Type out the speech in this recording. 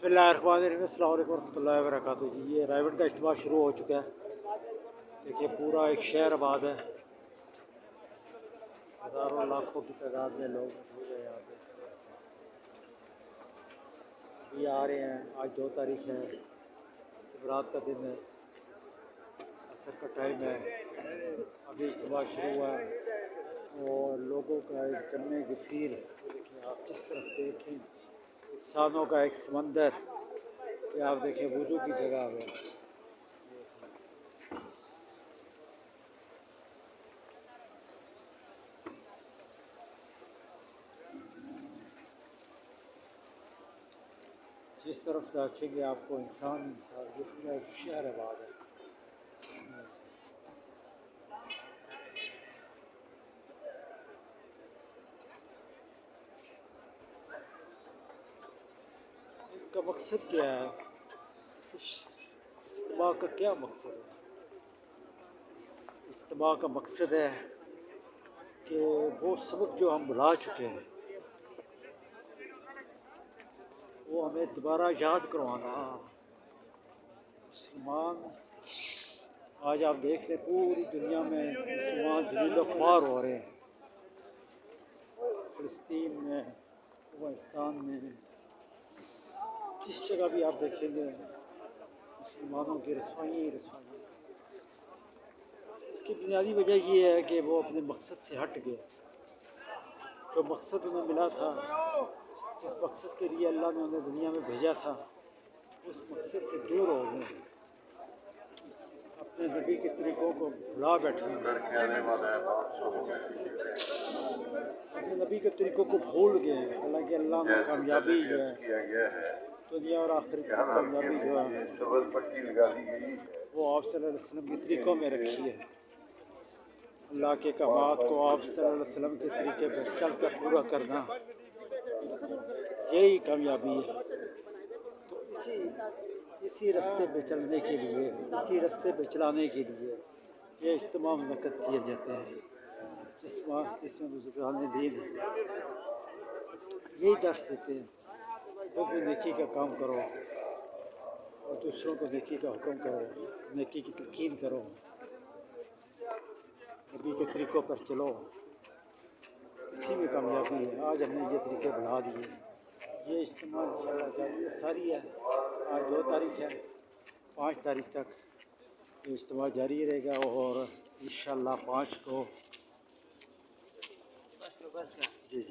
बिस्मिल्लाहिर्रहमानिर्रहीम, अस्सलाम वालेकुम रहमतुल्लाहि व बरकातुहू। जी, ये रायवट का इज्तिमा शुरू हो चुका है। देखिए पूरा एक शहर आबाद है, हज़ारों लाखों की तादाद में लोग मौजूद हैं यहाँ पे। ये आ रहे हैं। आज 2 तारीख है, रात का दिन है, असर का टाइम है। अभी इज्तिमा शुरू हुआ है और लोगों का एक जम्मे गफीर, देखिए आप जिस तरफ देखें इंसानों का एक समंदर। ये आप देखें वुज़ू की जगह है। जिस तरफ देखेंगे आपको इंसान ये पूरा एक शहर आबाद है। इनका मकसद क्या है? इज्तिमा का क्या मकसद है? इज्तिमा का मकसद है कि वो सबक जो हम भुला चुके हैं वो हमें दोबारा याद करवाना। मुसलमान आज आप देख रहे पूरी दुनिया में मुसलमान ज़लील ख्वार हो रहे हैं। फ़लस्तीन में, अफ़गानिस्तान में, जिस जगह भी आप देखेंगे मुसलमानों की रसवाई। इसकी बुनियादी वजह ये है कि वो अपने मकसद से हट गए। जो मकसद उन्हें मिला था, जिस मकसद के लिए अल्लाह ने उन्हें दुनिया में भेजा था, उस मकसद से दूर हो गए। अपने नबी के तरीक़ों को भुला बैठे हैं, अपने नबी के तरीक़ों को भूल गए। हालांकि अल्लाह ने कामयाबी जो है दुनिया और आखिरत की कामयाबी जो है वो आप सल्लल्लाहु अलैहि वसल्लम के तरीक़ों में रखी है। अल्लाह के कमात को आप सल्लल्लाहु अलैहि वसल्लम के तरीक़े पर चल कर पूरा करना, यही कामयाबी है। तो इसी रास्ते पे चलने के लिए, इसी रास्ते पे चलाने के लिए ये इज्तिमा मुनक्कद किए जाते हैं, जिसमें बुज़ुर्गान दीन यही दर्स देते हैं। तो भी नेकी का काम करो और दूसरों को नेकी का हुक्म करो, नेकी की तलकीन करो, नबी के तरीक़ों पर चलो, इसी में कामयाबी है। आज हमने ये तरीक़े बढ़ा दिए। ये इज्तिमा इंशाअल्लाह जारी सारी है। आज 2 तारीख है, 5 तारीख तक ये इज्तिमा जारी रहेगा और इंशाअल्लाह 5 को जी।